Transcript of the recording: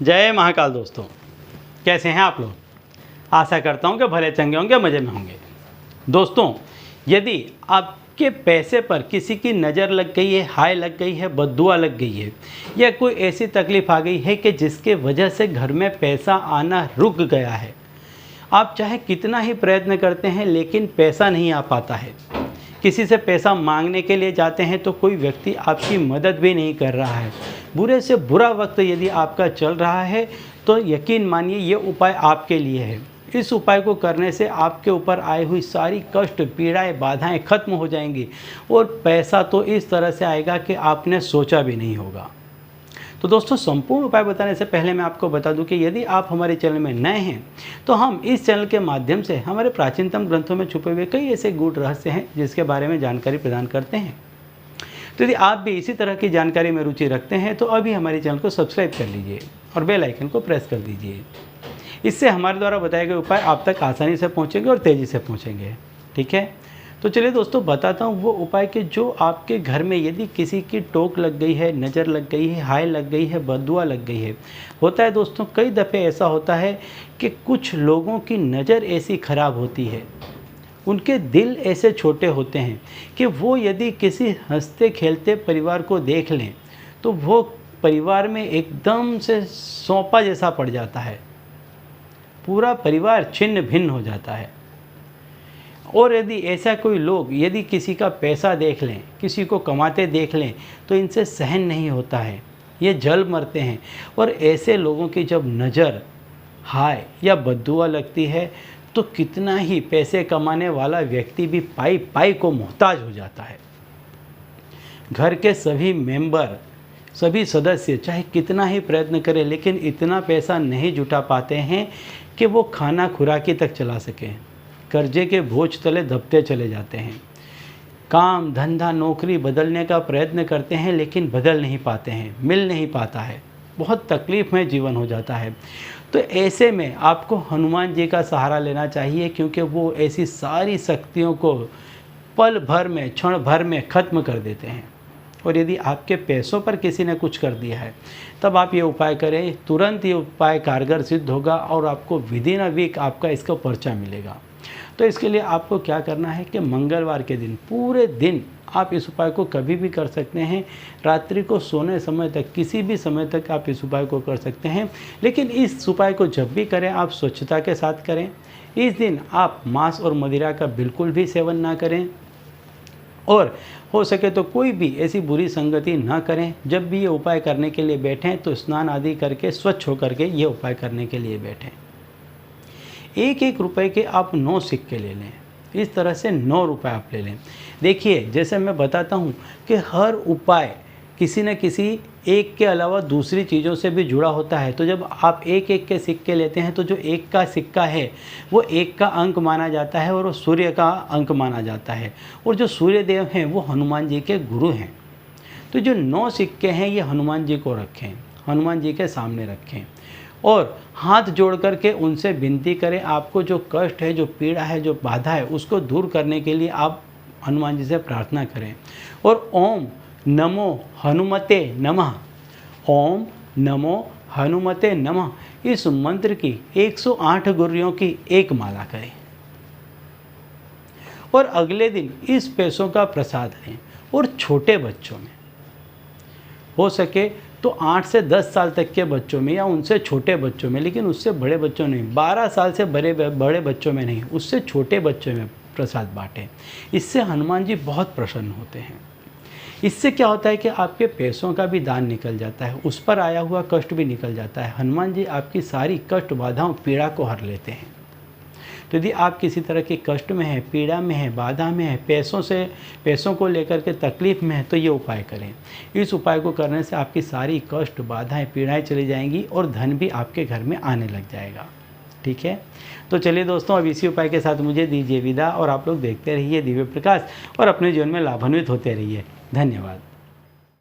जय महाकाल दोस्तों, कैसे हैं आप लोग। आशा करता हूं कि भले चंगे होंगे, मज़े में होंगे। दोस्तों, यदि आपके पैसे पर किसी की नज़र लग गई है, हाय लग गई है, बद्दुआ लग गई है, या कोई ऐसी तकलीफ़ आ गई है कि जिसके वजह से घर में पैसा आना रुक गया है, आप चाहे कितना ही प्रयत्न करते हैं लेकिन पैसा नहीं आ पाता है। किसी से पैसा मांगने के लिए जाते हैं तो कोई व्यक्ति आपकी मदद भी नहीं कर रहा है। बुरे से बुरा वक्त यदि आपका चल रहा है तो यकीन मानिए ये उपाय आपके लिए है। इस उपाय को करने से आपके ऊपर आई हुई सारी कष्ट, पीड़ाएं, बाधाएं खत्म हो जाएंगी और पैसा तो इस तरह से आएगा कि आपने सोचा भी नहीं होगा। तो दोस्तों, संपूर्ण उपाय बताने से पहले मैं आपको बता दूं कि यदि आप हमारे चैनल में नए हैं तो हम इस चैनल के माध्यम से हमारे प्राचीनतम ग्रंथों में छुपे हुए कई ऐसे गूढ़ रहस्य हैं जिसके बारे में जानकारी प्रदान करते हैं। तो यदि आप भी इसी तरह की जानकारी में रुचि रखते हैं तो अभी हमारे चैनल को सब्सक्राइब कर लीजिए और बेल आइकन को प्रेस कर दीजिए। इससे हमारे द्वारा बताए गए उपाय आप तक आसानी से पहुँचेंगे और तेज़ी से पहुँचेंगे। ठीक है, तो चलिए दोस्तों, बताता हूँ वो उपाय कि जो आपके घर में यदि किसी की टोक लग गई है, नज़र लग गई है, हाय लग गई है, बद्दुआ लग गई है। होता है दोस्तों, कई दफ़े ऐसा होता है कि कुछ लोगों की नज़र ऐसी ख़राब होती है, उनके दिल ऐसे छोटे होते हैं कि वो यदि किसी हंसते खेलते परिवार को देख लें तो वो परिवार में एकदम से सौंपा जैसा पड़ जाता है, पूरा परिवार छिन्न भिन्न हो जाता है। और यदि ऐसा कोई लोग यदि किसी का पैसा देख लें, किसी को कमाते देख लें तो इनसे सहन नहीं होता है, ये जल मरते हैं। और ऐसे लोगों की जब नज़र हाय या बद्दुआ लगती है तो कितना ही पैसे कमाने वाला व्यक्ति भी पाई पाई को मोहताज हो जाता है। घर के सभी मेंबर, सभी सदस्य चाहे कितना ही प्रयत्न करें लेकिन इतना पैसा नहीं जुटा पाते हैं कि वो खाना खुराकी तक चला सकें। कर्जे के बोझ तले दबते चले जाते हैं। काम धंधा नौकरी बदलने का प्रयत्न करते हैं लेकिन बदल नहीं पाते हैं, मिल नहीं पाता है, बहुत तकलीफ में जीवन हो जाता है। तो ऐसे में आपको हनुमान जी का सहारा लेना चाहिए, क्योंकि वो ऐसी सारी शक्तियों को पल भर में, क्षण भर में ख़त्म कर देते हैं। और यदि आपके पैसों पर किसी ने कुछ कर दिया है तब आप ये उपाय करें, तुरंत ये उपाय कारगर सिद्ध होगा और आपको विदिन अ वीक आपका इसका पर्चा मिलेगा। तो इसके लिए आपको क्या करना है कि मंगलवार के दिन पूरे दिन आप इस उपाय को कभी भी कर सकते हैं। रात्रि को सोने समय तक, किसी भी समय तक आप इस उपाय को कर सकते हैं। लेकिन इस उपाय को जब भी करें आप स्वच्छता के साथ करें। इस दिन आप मांस और मदिरा का बिल्कुल भी सेवन ना करें और हो सके तो कोई भी ऐसी बुरी संगति ना करें। जब भी ये उपाय करने के लिए बैठें तो स्नान आदि करके स्वच्छ होकर के ये उपाय करने के लिए बैठें। 1-1 रुपए के आप 9 सिक्के ले लें। इस तरह से 9 रुपए आप ले लें। देखिए, जैसे मैं बताता हूँ कि हर उपाय किसी न किसी एक के अलावा दूसरी चीज़ों से भी जुड़ा होता है। तो जब आप 1-1 के सिक्के लेते हैं तो जो एक का सिक्का है वो 1 का अंक माना जाता है और वो सूर्य का अंक माना जाता है। और जो सूर्य देव हैं वो हनुमान जी के गुरु हैं। तो जो 9 सिक्के हैं ये हनुमान जी को रखें, हनुमान जी के सामने रखें और हाथ जोड़ करके उनसे विनती करें। आपको जो कष्ट है, जो पीड़ा है, जो बाधा है, उसको दूर करने के लिए आप हनुमान जी से प्रार्थना करें और ओम नमो हनुमते नमः, ओम नमो हनुमते नमः इस मंत्र की 108 गुर्रियों की एक माला करें और अगले दिन इस पैसों का प्रसाद लें। और छोटे बच्चों में हो सके तो 8 से 10 साल तक के बच्चों में या उनसे छोटे बच्चों में, लेकिन उससे बड़े बच्चों नहीं, 12 साल से बड़े बच्चों में नहीं, उससे छोटे बच्चों में प्रसाद बांटें। इससे हनुमान जी बहुत प्रसन्न होते हैं। इससे क्या होता है कि आपके पैसों का भी दान निकल जाता है, उस पर आया हुआ कष्ट भी निकल जाता है। हनुमान जी आपकी सारी कष्ट, बाधाओं, पीड़ा को हर लेते हैं। तो यदि आप किसी तरह के कष्ट में हैं, पीड़ा में हैं, बाधा में हैं, पैसों को लेकर के तकलीफ़ में है तो ये उपाय करें। इस उपाय को करने से आपकी सारी कष्ट, बाधाएं, पीड़ाएं चली जाएंगी और धन भी आपके घर में आने लग जाएगा। ठीक है, तो चलिए दोस्तों, अब इसी उपाय के साथ मुझे दीजिए विदा और आप लोग देखते रहिए दिव्य प्रकाश और अपने जीवन में लाभान्वित होते रहिए। धन्यवाद।